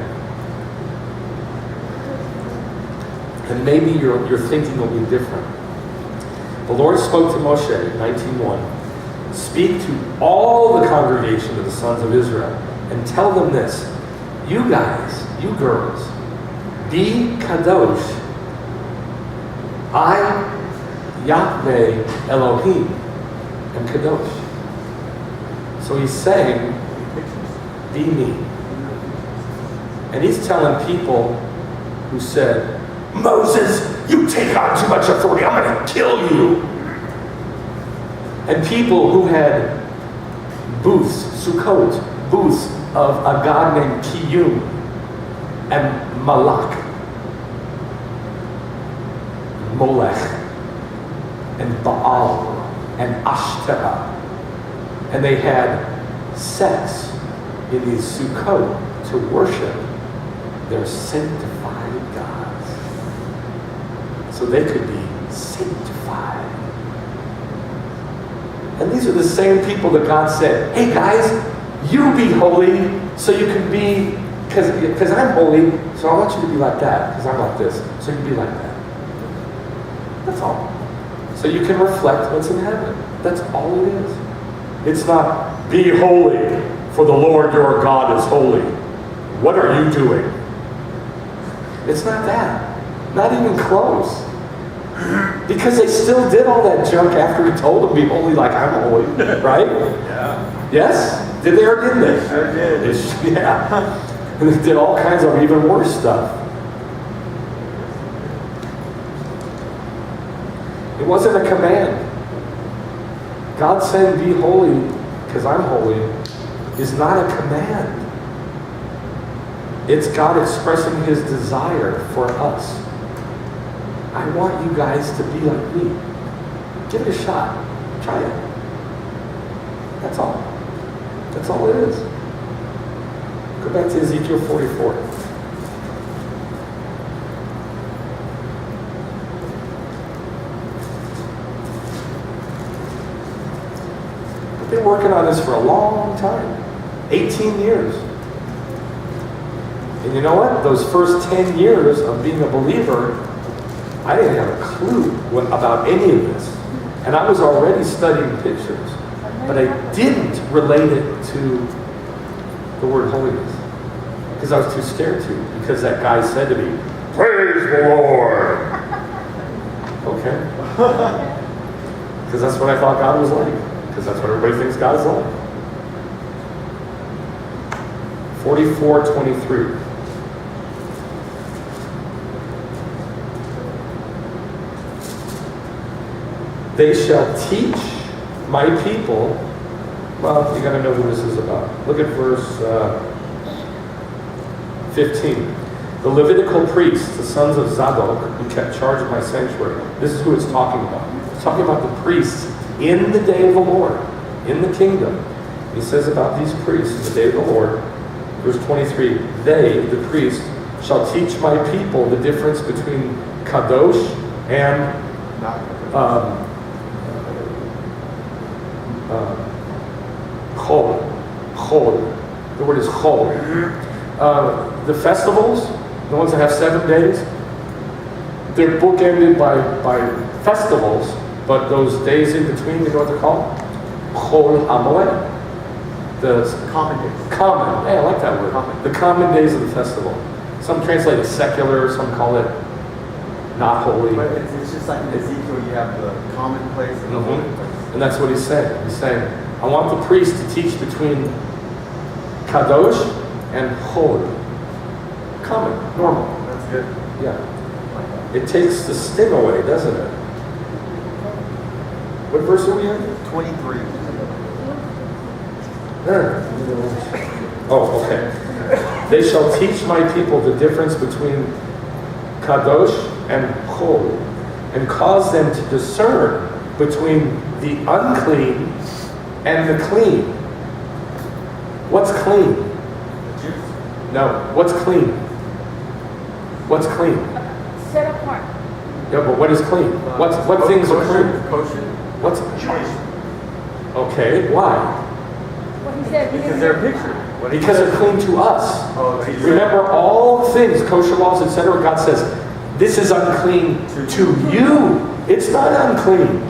And maybe your thinking will be different. The Lord spoke to Moshe, 19:1. Speak to all the congregation of the sons of Israel and tell them this. You guys, you girls, be kadosh. I, Yahweh Elohim, am kadosh. So he's saying, be me. And he's telling people who said, Moses, you take on too much authority. I'm going to kill you. And people who had booths, Sukkot, booths of a god named Kiyum and Malak, Molech, and Baal, and Ashtoreth. And they had sex in these Sukkot to worship their sanctified gods. So they could be sanctified. And these are the same people that God said, hey guys, you be holy so you can be, because I'm holy, so I want you to be like that, because I'm like this, so you can be like that. That's all. So you can reflect what's in heaven. That's all it is. It's not, be holy, for the Lord your God is holy. What are you doing? It's not that. Not even close. Because they still did all that junk after he told them to be holy like I'm holy, right? Yeah. Yes? Did they or didn't they? Sure did. Yeah. And they did all kinds of even worse stuff. It wasn't a command. God saying be holy because I'm holy is not a command. It's God expressing his desire for us. I want you guys to be like me. Give it a shot. Try it. That's all. That's all it is. Go back to Ezekiel 44. I've been working on this for a long time. 18 years. And you know what? Those first 10 years of being a believer, I didn't have a clue about any of this. And I was already studying pictures. But I didn't relate it to the word holiness. Because I was too scared to. Because that guy said to me, "Praise the Lord." Okay. Because that's what I thought God was like. Because that's what everybody thinks God is like. 44:23. They shall teach my people. Well, you got to know who this is about. Look at verse 15. The Levitical priests, the sons of Zadok, who kept charge of my sanctuary. This is who it's talking about. It's talking about the priests in the day of the Lord, in the kingdom. He says about these priests in the day of the Lord, verse 23, they, the priests, shall teach my people the difference between kadosh and chol. The word is chol. The festivals, the ones that have 7 days, they're bookended by festivals, but those days in between, you know what they're called? Chol Hamoed. The Common days. common. Hey, I like that word. Common. The common days of the festival. Some translate it secular, some call it not holy. But it's just like in Ezekiel, you have the common place and the Mhm. holy place. And that's what he's saying. He's saying, I want the priest to teach between kadosh and holy. Common, normal. That's good. Yeah. It takes the sting away, doesn't it? What verse are we in? 23. Oh, okay. They shall teach my people the difference between kadosh and chol, and cause them to discern between the unclean and the clean. What's clean? No. What's clean? What's clean? Set apart. Yeah, but what is clean? What things are clean? Kosher? What's okay? Why? What he said. Because they're a picture. What did he Because say? they're clean to us. Oh, he said- Remember all things, kosher laws, etc. God says, this is unclean to you. It's not unclean.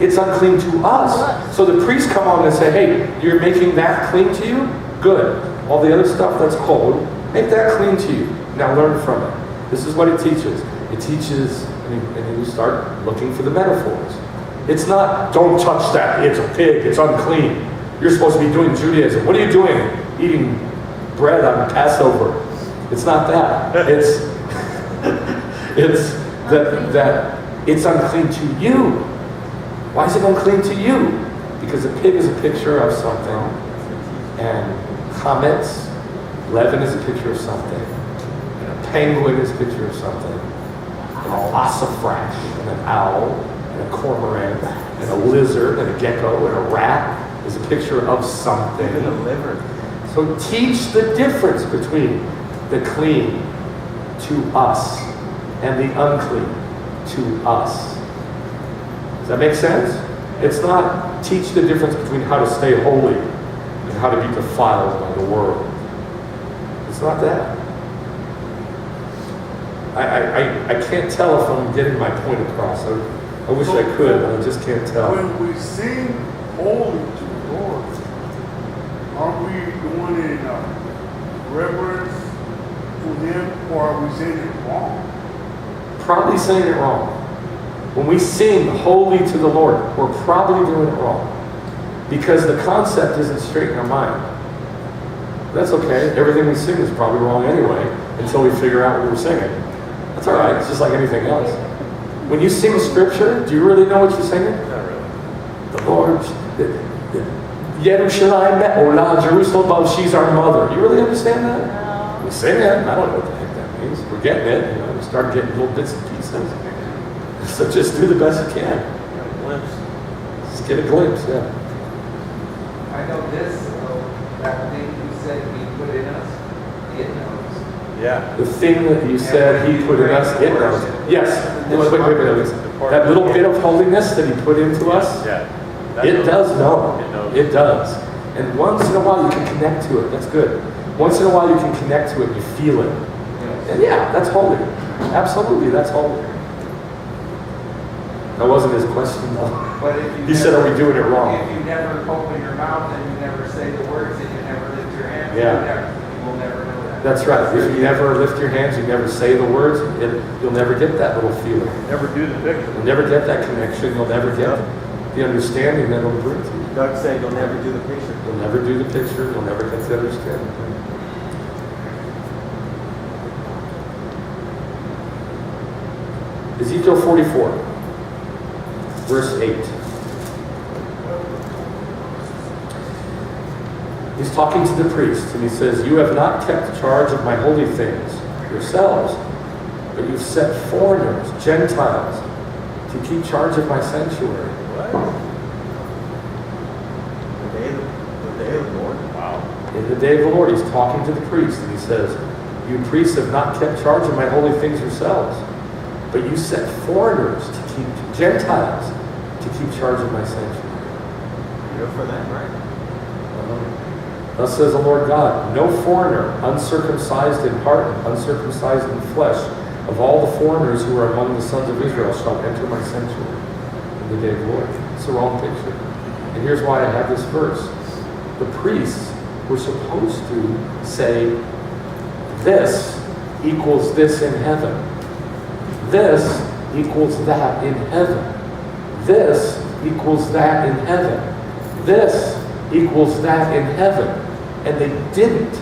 It's unclean to us. So the priests come on and say, hey, you're making that clean to you? Good. All the other stuff that's cold, make that clean to you. Now learn from it. This is what it teaches. It teaches, and then you start looking for the metaphors. It's not, don't touch that. It's a pig. It's unclean. You're supposed to be doing Judaism. What are you doing? Eating bread on Passover. It's not that. It's that it's unclean to you. Why is it unclean to you? Because a pig is a picture of something, and chametz, leaven, is a picture of something, and a penguin is a picture of something, and an ossifrash, and an owl, and a cormorant, and a lizard, and a gecko, and a rat is a picture of something. Even the liver. So teach the difference between the clean to us and the unclean to us. Does that make sense? It's not teach the difference between how to stay holy and how to be defiled by the world. It's not that. I can't tell if I'm getting my point across. I wish I could, but I just can't tell. When we sing holy to the Lord, are we doing it in reverence to Him, or are we saying it wrong? Probably saying it wrong. When we sing holy to the Lord, we're probably doing it wrong. Because the concept isn't straight in our mind. That's okay. Everything we sing is probably wrong anyway, until we figure out what we're singing. That's all right. It's just like anything else. When you sing scripture, do you really know what you're singing? Not really. The Lord, Yerushalayim Me'olah, Jerusalem, she's our mother. You really understand that? No. We sing it. I don't know what the heck that means. We're getting it. You know, we start getting little bits and pieces. So just do the best you can. Glimpse. Just get a glimpse, yeah. I know this, that thing you said He put in us, it knows. Yeah. The thing that you said He put in us, it knows. Yes. Wait. That little bit of holiness that He put into us, Yeah. it does know. It knows. It does. And once in a while you can connect to it. That's good. Once in a while you can connect to it. You feel it. And yeah, that's holy. Absolutely, that's holy. That wasn't his question though. But if you He said, are we doing it wrong? If you never open your mouth and you never say the words and you never lift your hands, Yeah. you will never know that. That's right. If you never lift your hands, you never say the words, you'll never get that little feeling. Never do the picture. You'll never get that connection. You'll never get the understanding that it'll bring to you. Doug said you'll never do the picture. You'll never do the picture. You'll never get the understanding. Ezekiel 44, verse 8. He's talking to the priests, and he says, "You have not kept charge of my holy things yourselves, but you've set foreigners, Gentiles, to keep charge of my sanctuary." The day of the Lord. Wow. In the day of the Lord, he's talking to the priests, and he says, "You priests have not kept charge of my holy things yourselves, but you set foreigners to keep, Gentiles, to keep charge of my sanctuary." Good for them, right? Thus says the Lord God, "No foreigner, uncircumcised in heart and uncircumcised in flesh, of all the foreigners who are among the sons of Israel shall enter my sanctuary in the day of the Lord." It's the wrong picture. And here's why I have this verse. The priests were supposed to say, this equals this in heaven. This equals that in heaven. This equals that in heaven. This equals that in heaven. And they didn't.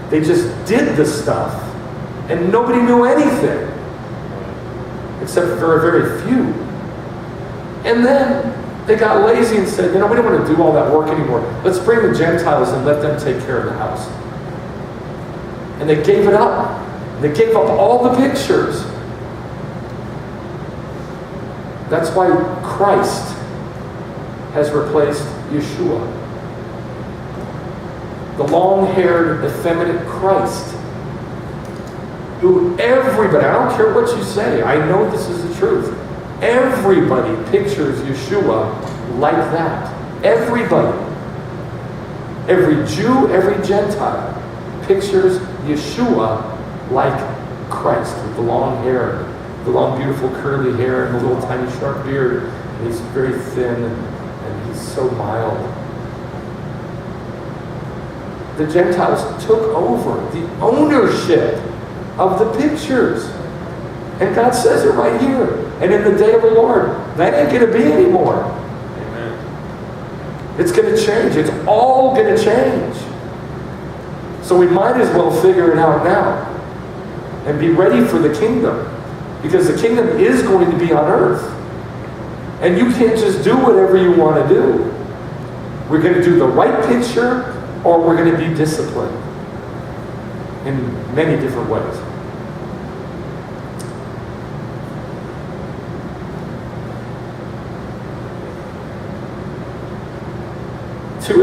They just did the stuff, and nobody knew anything, except for very, very few. And then they got lazy and said, we don't want to do all that work anymore. Let's bring the Gentiles and let them take care of the house. And they gave it up. They gave up all the pictures. That's why Christ has replaced Yeshua. The long-haired, effeminate Christ, who everybody, I don't care what you say, I know this is the truth, everybody pictures Yeshua like that. Everybody. Every Jew, every Gentile pictures Yeshua like Christ, with the long hair, the long, beautiful, curly hair, and the little tiny sharp beard. And he's very thin, and he's so mild. The Gentiles took over the ownership of the pictures. And God says it right here. And in the day of the Lord, that ain't going to be anymore. Amen. It's going to change. It's all going to change. So we might as well figure it out now and be ready for the kingdom. Because the kingdom is going to be on earth. And you can't just do whatever you want to do. We're going to do the right picture, or we're going to be disciplined in many different ways. Two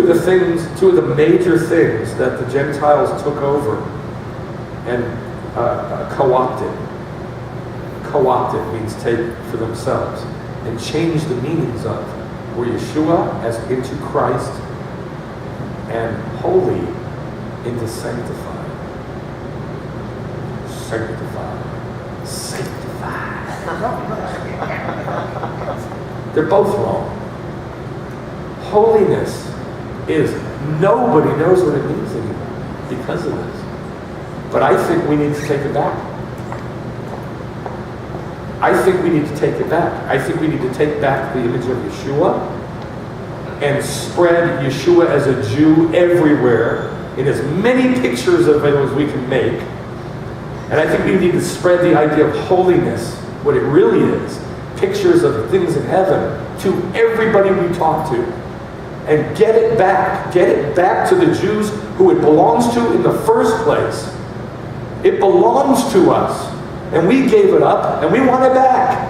of the major things that the Gentiles took over and co-opted. Co-opted means take for themselves, and changed the meanings of, were Yeshua as into Christ, and holy into sanctified. Sanctified. Sanctified. They're both wrong. Holiness is, nobody knows what it means anymore because of this. But I think we need to take it back. I think we need to take it back. I think we need to take back the image of Yeshua and spread Yeshua as a Jew everywhere in as many pictures of it as we can make. And I think we need to spread the idea of holiness, what it really is, pictures of things in heaven, to everybody we talk to. And get it back to the Jews who it belongs to in the first place. It belongs to us. And we gave it up, and we want it back.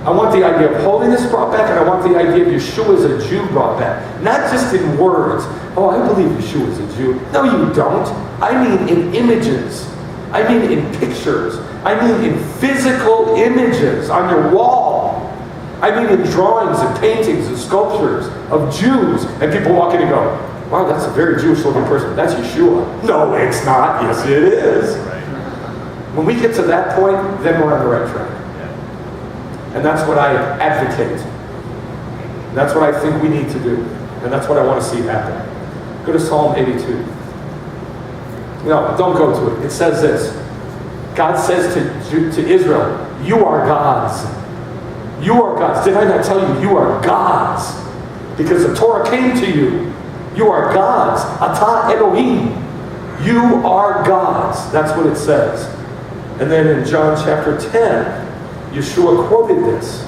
I want the idea of holiness brought back, and I want the idea of Yeshua as a Jew brought back. Not just in words. Oh, I believe Yeshua is a Jew. No, you don't. I mean in images. I mean in pictures. I mean in physical images on your wall. I mean in drawings and paintings and sculptures of Jews. And people walk in and go, wow, that's a very Jewish looking person. That's Yeshua. No, it's not. Yes, it is. When we get to that point, then we're on the right track. And that's what I advocate. That's what I think we need to do. And that's what I want to see happen. Go to Psalm 82. No, don't go to it. It says this. God says to Israel, you are gods. You are gods. Did I not tell you, you are gods? Because the Torah came to you. You are gods. Ata Elohim. You are gods. That's what it says. And then in John chapter 10, Yeshua quoted this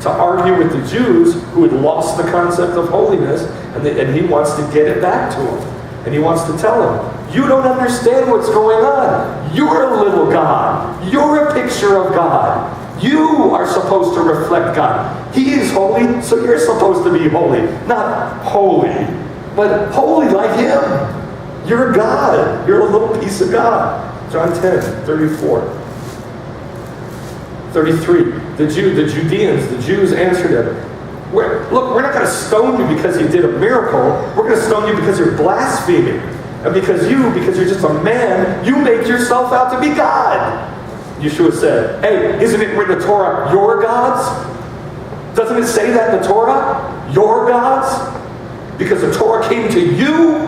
to argue with the Jews who had lost the concept of holiness, and he wants to get it back to them. And he wants to tell them, you don't understand what's going on. You're a little God. You're a picture of God. You are supposed to reflect God. He is holy, so you're supposed to be holy. Not holy, but holy like Him. You're God. You're a little piece of God. John 10, 34. 33. The Judeans, the Jews answered him, look, we're not going to stone you because you did a miracle. We're going to stone you because you're blaspheming. And because you're just a man, you make yourself out to be God. Yeshua said, hey, isn't it written in the Torah, your gods? Doesn't it say that in the Torah? Your gods? Because the Torah came to you.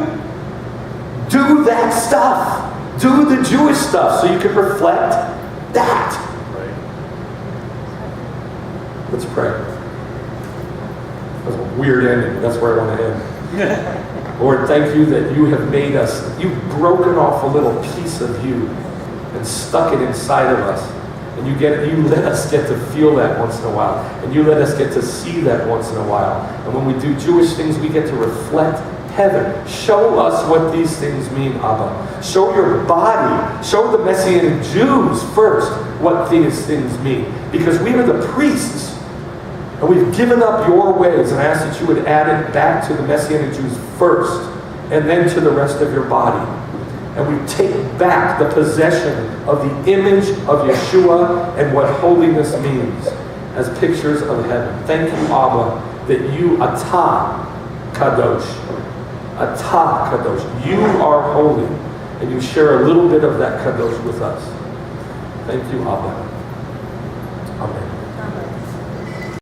Do that stuff. Do the Jewish stuff so you can reflect that. Let's pray. That's a weird ending. That's where I want to end. Lord, thank you that you have made us, you've broken off a little piece of you and stuck it inside of us. And you let us get to feel that once in a while. And you let us get to see that once in a while. And when we do Jewish things, we get to reflect heaven. Show us what these things mean, Abba. Show your body. Show the Messianic Jews first what these things mean. Because we are the priests. And we've given up your ways, and I ask that you would add it back to the Messianic Jews first, and then to the rest of your body. And we take back the possession of the image of Yeshua and what holiness means as pictures of heaven. Thank you, Abba, that you, Ata Kadosh, Ata Kadosh, you are holy, and you share a little bit of that Kadosh with us. Thank you, Abba.